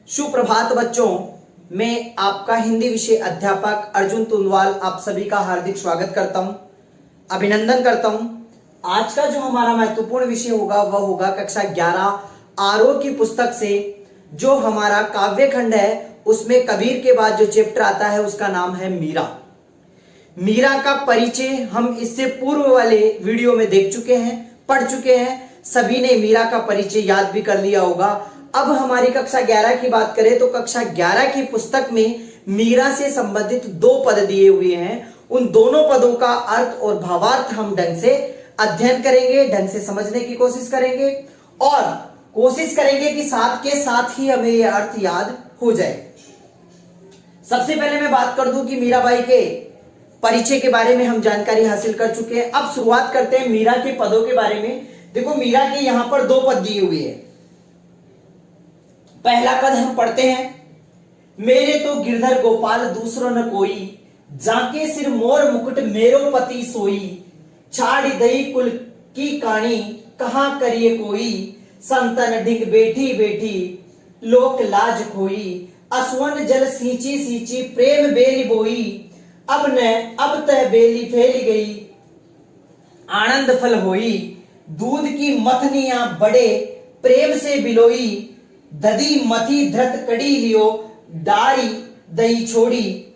सुप्रभात बच्चों, मैं आपका हिंदी विषय अध्यापक अर्जुन तुंदवाल आप सभी का हार्दिक स्वागत करता हूं, अभिनंदन करता हूं। आज का जो हमारा महत्वपूर्ण विषय होगा वह होगा कक्षा 11 आरोह की पुस्तक से जो हमारा काव्य खंड है उसमें कबीर के बाद जो चैप्टर आता है उसका नाम है मीरा। मीरा का परिचय हम इससे पूर्व वाले वीडियो में देख चुके हैं, पढ़ चुके हैं। सभी ने मीरा का परिचय याद भी कर लिया होगा। अब हमारी कक्षा 11 की बात करें तो कक्षा 11 की पुस्तक में मीरा से संबंधित 2 पद दिए हुए हैं। उन दोनों पदों का अर्थ और भावार्थ हम ढंग से अध्ययन करेंगे, ढंग से समझने की कोशिश करेंगे और कोशिश करेंगे कि साथ के साथ ही हमें यह अर्थ याद हो जाए। सबसे पहले मैं बात कर दूं कि मीराबाई के परिचय के बारे में हम जानकारी हासिल कर चुके हैं। अब शुरुआत करते हैं मीरा के पदों के बारे में। देखो, मीरा के यहां पर 2 पद दिए हुए हैं। पहला पद हम पढ़ते हैं, मेरे तो गिरधर गोपाल दूसरो न कोई, जाके सिर मोर मुकुट मेरो पति सोई, छाड़ी दई कुल की काणी कहां करिए कोई, संतन ढिग बैठी बैठी लोक लाज खोई, असवन जल सींची सींची प्रेम बेली बोई, अब तह बेली फैल गई आनंद फल होई, दूध की मथनियां बड़े प्रेम से बिलोई, दधी मथी धृत कड़ी लियो डारी दही छोड़ी,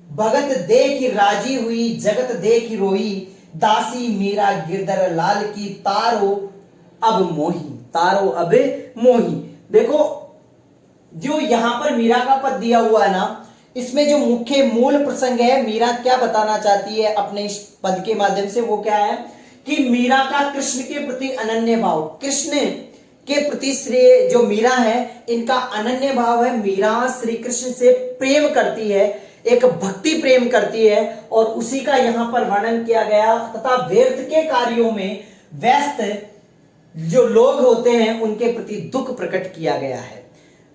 भगत देख राजी हुई जगत देख रोई, दासी मीरा गिरधर लाल की तारो अब मोही। देखो, जो यहां पर मीरा का पद दिया हुआ है ना, इसमें जो मुख्य मूल प्रसंग है, मीरा क्या बताना चाहती है अपने इस पद के माध्यम से, वो क्या है कि मीरा का कृष्ण के प्रति अनन्य भाव, कृष्ण के प्रति श्री जो मीरा है इनका अनन्य भाव है। मीरा श्री कृष्ण से प्रेम करती है, एक भक्ति प्रेम करती है और उसी का यहां पर वर्णन किया गया तथा व्यर्थ के कार्यों में व्यस्त जो लोग होते हैं उनके प्रति दुख प्रकट किया गया है।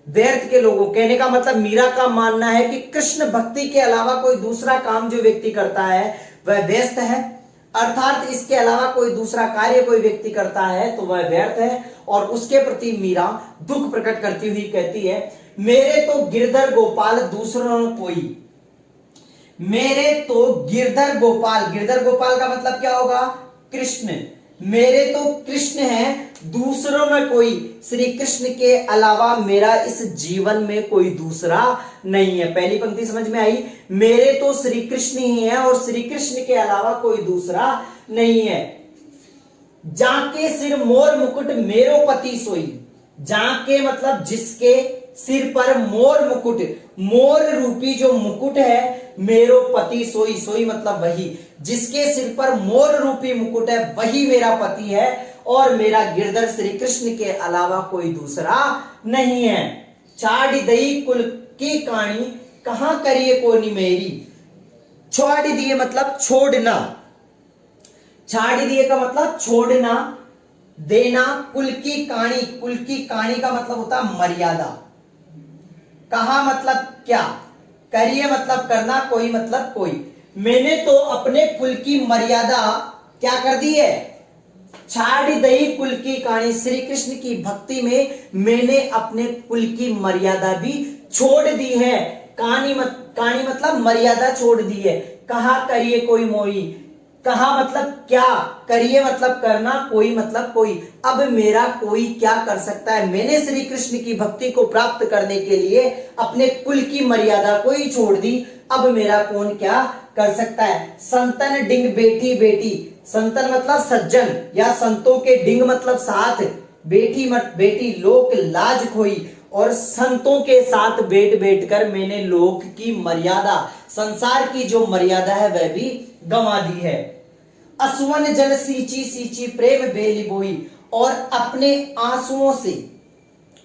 व्यर्थ के लोगों, कहने का मतलब मीरा का मानना है कि कृष्ण भक्ति के अलावा कोई दूसरा काम जो व्यक्ति करता है वह व्यस्त है, अर्थात इसके अलावा कोई दूसरा कार्य कोई व्यक्ति करता है तो वह व्यर्थ है और उसके प्रति मीरा दुख प्रकट करती हुई कहती है, मेरे तो गिरधर गोपाल दूसरों न कोई। मेरे तो गिरधर गोपाल का मतलब क्या होगा? कृष्ण। मेरे तो कृष्ण है, दूसरों में कोई, श्री कृष्ण के अलावा मेरा इस जीवन में कोई दूसरा नहीं है। पहली पंक्ति समझ में आई? मेरे तो श्री कृष्ण ही है और श्री कृष्ण के अलावा कोई दूसरा नहीं है। जाके सिर मोर मुकुट मेरो पति सोई। जाके मतलब जिसके सिर पर मोर मुकुट, मोर रूपी जो मुकुट है, मेरो पति सोई, सोई मतलब वही, जिसके सिर पर मोर रूपी मुकुट है वही मेरा पति है और मेरा गिरधर श्री कृष्ण के अलावा कोई दूसरा नहीं है। छाड़ी दई कुल की कहानी कहां करिए कोनी मेरी। छाड़ी दिए मतलब छोड़ना, छाड़ी दिए का मतलब छोड़ना, देना। कुल की कहानी का मतलब होता है मर्यादा। कहा मतलब क्या, करिए मतलब करना, कोई मतलब कोई। मैंने तो अपने कुल की मर्यादा क्या कर दी है? छाड़ी दई कुल की कहानी, श्री कृष्ण की भक्ति में मैंने अपने कुल की मर्यादा भी छोड़ दी है। कहानी मतलब मर्यादा छोड़ दी है। कहा करिए कोई मोई, कहा मतलब क्या, करिए मतलब करना, कोई मतलब कोई। अब मेरा कोई क्या कर सकता है? मैंने श्री कृष्ण की भक्ति को प्राप्त करने के लिए अपने कुल की मर्यादा को ही छोड़ दी, अब मेरा कौन क्या कर सकता है? संतन डिंग बैठी बैठी, संतन मतलब सज्जन या संतों के डिंग मतलब साथ, बैठी मत बेटी लोक लाज खोई, और संतों के साथ बैठ बैठ कर मैंने लोक की मर्यादा, संसार की जो मर्यादा है वह भी गंवा दी है। असुवन जल सींची सींची प्रेम बेली बोई, और अपने आंसुओं से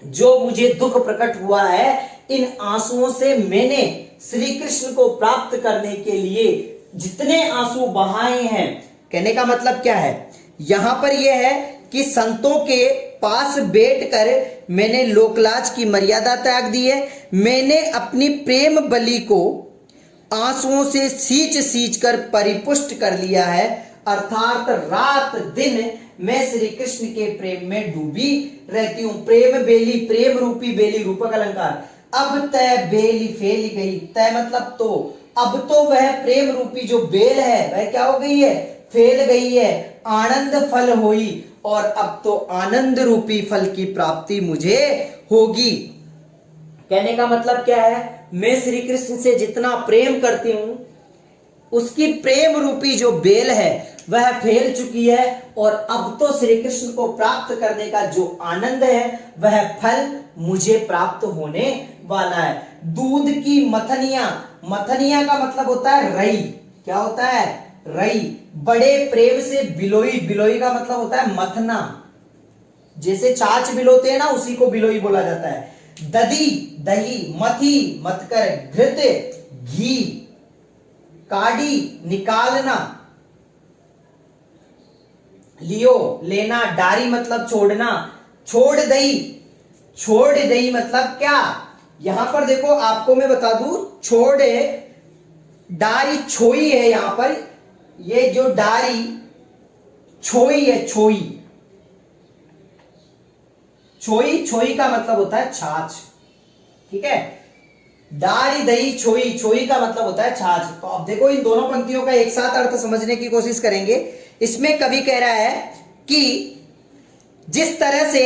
जो मुझे दुख प्रकट हुआ है, इन आंसुओं से मैंने श्री कृष्ण को प्राप्त करने के लिए जितने आंसू बहाए हैं। कहने का मतलब क्या है? यहां पर यह है कि संतों के पास बैठकर मैंने लोकलाज की मर्यादा त्याग दी है। मैंने अपनी प्रेम बलि को आंसुओं से सींच सींच कर परिपुष्ट कर लिया है। अर्थात रात दिन मैं श्री कृष्ण के प्रेम में डूबी रहती हूं। प्रेम बेली, प्रेम रूपी बेली, रूपक अलंकार। अब तय बेली फेल गई, तय मतलब तो, अब तो वह प्रेम रूपी जो बेल है वह क्या हो गई है, फेल गई है। आनंद फल हुई, और अब तो आनंद रूपी फल की प्राप्ति मुझे होगी। कहने का मतलब क्या है, मैं श्री कृष्ण से जितना प्रेम करती हूं उसकी प्रेम रूपी जो बेल है वह फैल चुकी है, और अब तो श्री कृष्ण को प्राप्त करने का जो आनंद है वह फल मुझे प्राप्त होने वाला है। दूध की मथनिया, मथनिया का मतलब होता है रई, क्या होता है, रई। बड़े प्रेम से बिलोई, बिलोई का मतलब होता है मथना, जैसे छाछ बिलोते हैं ना उसी को बिलोई बोला जाता है। दधी दही, मथी मतकर घृत घी, काढ़ी निकालना, लियो लेना, डारी मतलब छोड़ना, छोड़ दई, छोड़ दई मतलब क्या, यहां पर देखो आपको मैं बता दूं, छोड़ डारी छोई है, यहां पर ये जो डारी छोई है, छोई, छोई, छोई का मतलब होता है छाछ, ठीक है। डारी दही छोई, छोई का मतलब होता है छाछ। तो अब देखो इन दोनों पंक्तियों का एक साथ अर्थ समझने की कोशिश करेंगे। इसमें कवि कह रहा है कि जिस तरह से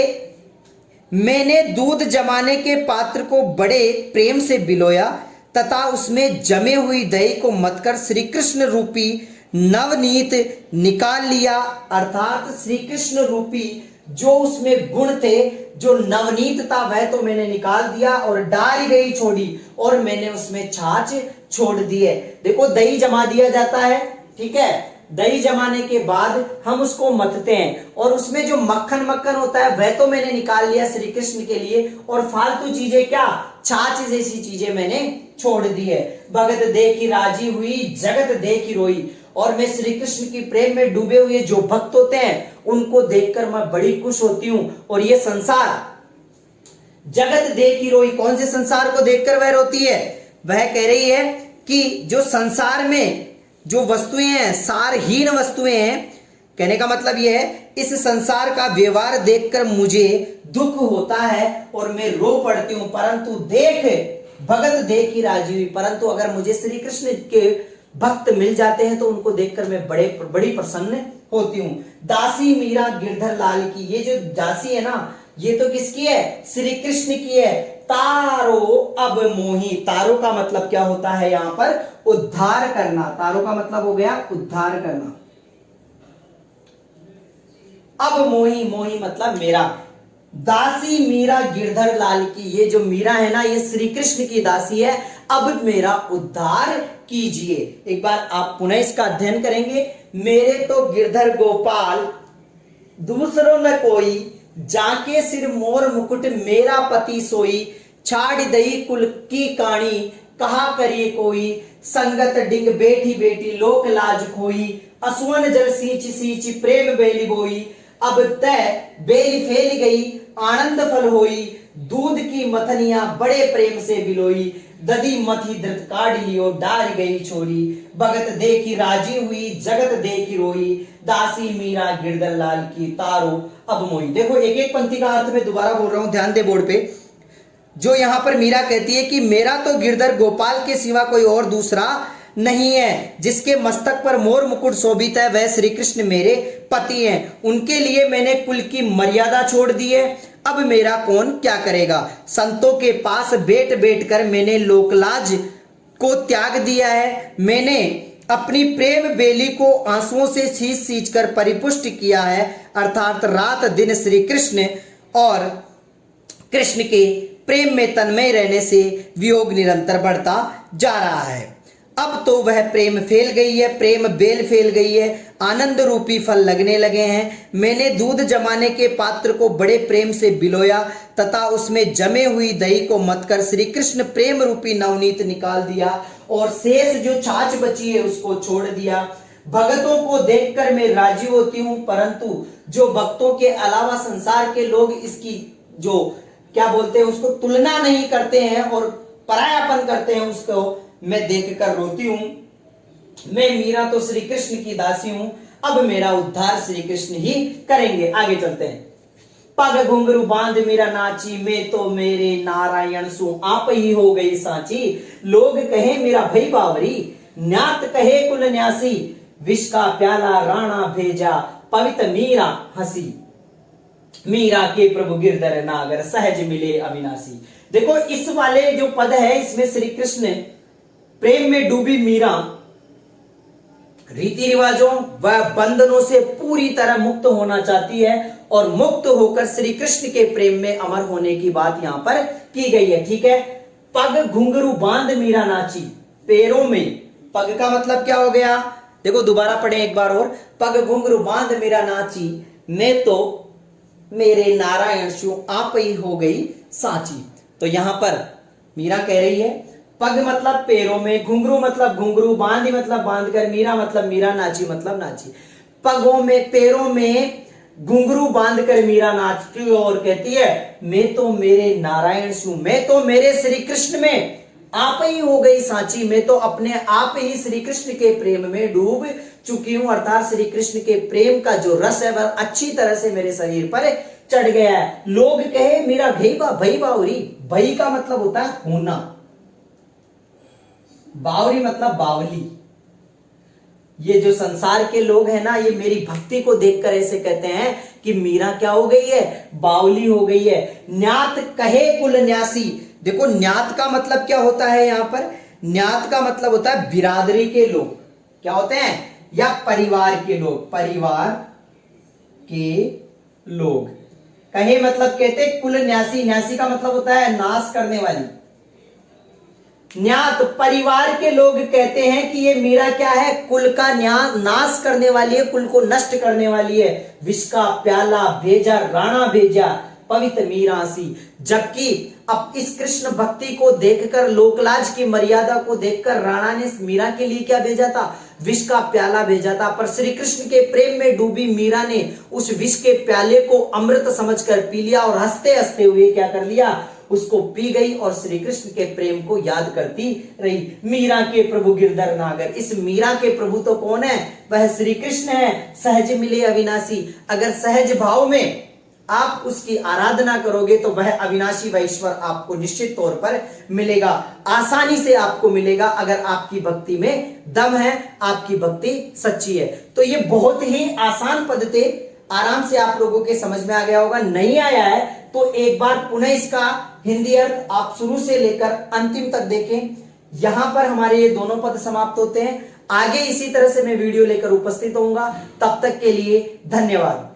मैंने दूध जमाने के पात्र को बड़े प्रेम से बिलोया तथा उसमें जमे हुई दही को मतकर श्री कृष्ण रूपी नवनीत निकाल लिया, अर्थात श्री कृष्ण रूपी जो उसमें गुण थे, जो नवनीत था, वह तो मैंने निकाल दिया और डारी गई छोड़ी, और मैंने उसमें छाछ छोड़ दी है। देखो दही जमा दिया जाता है, ठीक है, दही जमाने के बाद हम उसको मतते हैं, और उसमें जो मक्खन मक्खन होता है वह तो मैंने निकाल लिया श्री कृष्ण के लिए, और फालतू चीजें क्या, छाछ जैसी चीजें मैंने छोड़ दी है। भगत देखी राजी हुई, जगत देखी रोई, और मैं श्री कृष्ण की प्रेम में डूबे हुए जो भक्त होते हैं उनको देखकर मैं बड़ी खुश होती हूं, और ये संसार जगत देखी रोई, कौन से संसार को देखकर वह रोती है, वह कह रही है कि जो संसार में जो वस्तुएं हैं, सारहीन वस्तुएं हैं, कहने का मतलब यह है इस संसार का व्यवहार देखकर मुझे दुख होता है और मैं रो पड़ती हूं, परंतु देख भगत देखी राजी हुई, परंतु अगर मुझे श्री कृष्ण के भक्त मिल जाते हैं तो उनको देखकर मैं बड़ी प्रसन्न होती हूं। दासी मीरा गिरधर लाल की, ये जो दासी है ना ये तो किसकी है, श्री कृष्ण की है। तारो अब मोही, तारो का मतलब क्या होता है यहां पर, उद्धार करना, तारो का मतलब हो गया उद्धार करना। अब मोही, मोही मतलब मेरा, दासी मीरा गिरधर लाल की, ये जो मीरा है ना ये श्री कृष्ण की दासी है, अब मेरा उद्धार कीजिए। एक बार आप पुनः इसका अध्ययन करेंगे। मेरे तो गिरधर गोपाल दूसरों न कोई, जाके सिर मोर मुकुट मेरा पति सोई, छाड़ दई कुल की काणी कहा करिए कोई, संगत डिंग बेटी बेटी लोक लाज खोई, असुवन जल सींच सींच प्रेम बेली बोई, अब तय बेली फैल गई आनंद फल होई, दूध की मथनिया बड़े प्रेम से बिलोई, दधी मथी धृत काढ़ लियो डार गई छोरी, भगत देखी राजी हुई जगत देखी रोई, दासी मीरा गिरधर लाल की तारो अब मोई। देखो एक एक पंक्ति का अर्थ मैं दोबारा बोल रहा हूं, ध्यान दे बोर्ड पे। जो यहां पर मीरा कहती है कि मेरा तो गिरधर गोपाल के सिवा कोई और दूसरा नहीं है, जिसके मस्तक पर मोर मुकुट शोभित है वह श्री कृष्ण मेरे पति हैं, उनके लिए मैंने कुल की मर्यादा छोड़ दी है, अब मेरा कौन क्या करेगा। संतों के पास बैठ बैठ कर मैंने लोकलाज को त्याग दिया है, मैंने अपनी प्रेम बेली को आंसुओं से सींच सींच कर परिपुष्ट किया है, अर्थात रात दिन श्री कृष्ण और कृष्ण के प्रेम में तन्मय रहने से वियोग निरंतर बढ़ता जा रहा है। अब तो वह प्रेम फैल गई है, प्रेम बेल फैल गई है, आनंद रूपी फल लगने लगे हैं। मैंने दूध जमाने के पात्र को बड़े प्रेम से बिलोया तथा उसमें जमे हुई दही को मतकर श्री कृष्ण प्रेम रूपी नवनीत निकाल दिया, और शेष जो छाछ बची है उसको छोड़ दिया। भगतों को देखकर मैं राजी होती हूं, परंतु जो भक्तों के अलावा संसार के लोग इसकी जो क्या बोलते हैं उसको तुलना नहीं करते हैं और परायापन करते हैं, उसको मैं देखकर रोती हूं। मैं मीरा तो श्री कृष्ण की दासी हूं, अब मेरा उद्धार श्री कृष्ण ही करेंगे। आगे चलते हैं। पग घुंघरू बांध मीरा नाची, मैं तो मेरे नारायण सु आप ही हो गई साची। लोग कहे मेरा भई बावरी, न्यात कहे कुल न्यासी। विष का प्याला राणा भेजा, पवित्र मीरा हंसी। मीरा के प्रभु गिरधर नागर, सहज मिले अविनाशी। देखो इस वाले जो पद है इसमें श्री कृष्ण प्रेम में डूबी मीरा रीति रिवाजों व बंधनों से पूरी तरह मुक्त होना चाहती है और मुक्त होकर श्री कृष्ण के प्रेम में अमर होने की बात यहां पर की गई है। ठीक है। पग घुंघरू बांध मीरा नाची, पैरों में, पग का मतलब क्या हो गया, देखो दोबारा पढ़े एक बार और। पग घुंघरू बांध मीरा नाची, मैं तो मेरे नारायण सु आप ही हो गई साची। तो यहां पर मीरा कह रही है पग मतलब पैरों में, घुंघरू मतलब घुंघरू, बांध मतलब बांध कर, मीरा मतलब मीरा, नाची मतलब नाची। पगों में, पैरों में घुंघरू बांध कर मीरा नाचती और कहती है मैं तो मेरे नारायण सु, मैं तो मेरे श्री कृष्ण में आप ही हो गई साची। मैं तो अपने आप ही श्री कृष्ण के प्रेम में डूब चुकी हूं, अर्थात श्री कृष्ण के प्रेम का जो रस है वह अच्छी तरह से मेरे शरीर पर चढ़ गया है। लोग कहे मेरा भई बावरी, भई का मतलब होता है होना, बावरी मतलब बावली। ये जो संसार के लोग हैं ना, ये मेरी भक्ति को देखकर ऐसे कहते हैं कि मीरा क्या हो गई है, बावली हो गई है। न्यात कहे कुल न्यासी। देखो न्यात का मतलब क्या होता है यहां पर, न्यात का मतलब होता है बिरादरी के लोग, क्या होते हैं, या परिवार के लोग, परिवार के लोग। कहे मतलब कहते कुल न्यासी, न्यासी का मतलब होता है नाश करने वाली। न्यात परिवार के लोग कहते हैं कि ये मीरा क्या है, कुल का नाश करने वाली है, कुल को नष्ट करने वाली है। विष का प्याला भेजा, राणा भेजा, पवित्र मीरा सी। जबकि अब इस कृष्ण भक्ति को देखकर, लोकलाज की मर्यादा को देखकर राणा ने मीरा के लिए क्या भेजा था, विष का प्याला भेजा था। पर श्री कृष्ण के प्रेम में डूबी मीरा ने उस विष के प्याले को अमृत समझकर पी लिया और हंसते हंसते हुए क्या कर लिया, उसको पी गई और श्री कृष्ण के प्रेम को याद करती रही। मीरा के प्रभु गिरधर नागर, इस मीरा के प्रभु तो कौन है, वह श्री कृष्ण है। सहज मिले अविनाशी, अगर सहज भाव में आप उसकी आराधना करोगे तो वह अविनाशी व ईश्वर आपको निश्चित तौर पर मिलेगा, आसानी से आपको मिलेगा, अगर आपकी भक्ति में दम है, आपकी भक्ति सच्ची है। तो ये बहुत ही आसान पद थे, आराम से आप लोगों के समझ में आ गया होगा। नहीं आया है तो एक बार पुनः इसका हिंदी अर्थ आप शुरू से लेकर अंतिम तक देखें। यहां पर हमारे ये दोनों पद समाप्त होते हैं। आगे इसी तरह से मैं वीडियो लेकर उपस्थित होऊंगा। तब तक के लिए धन्यवाद।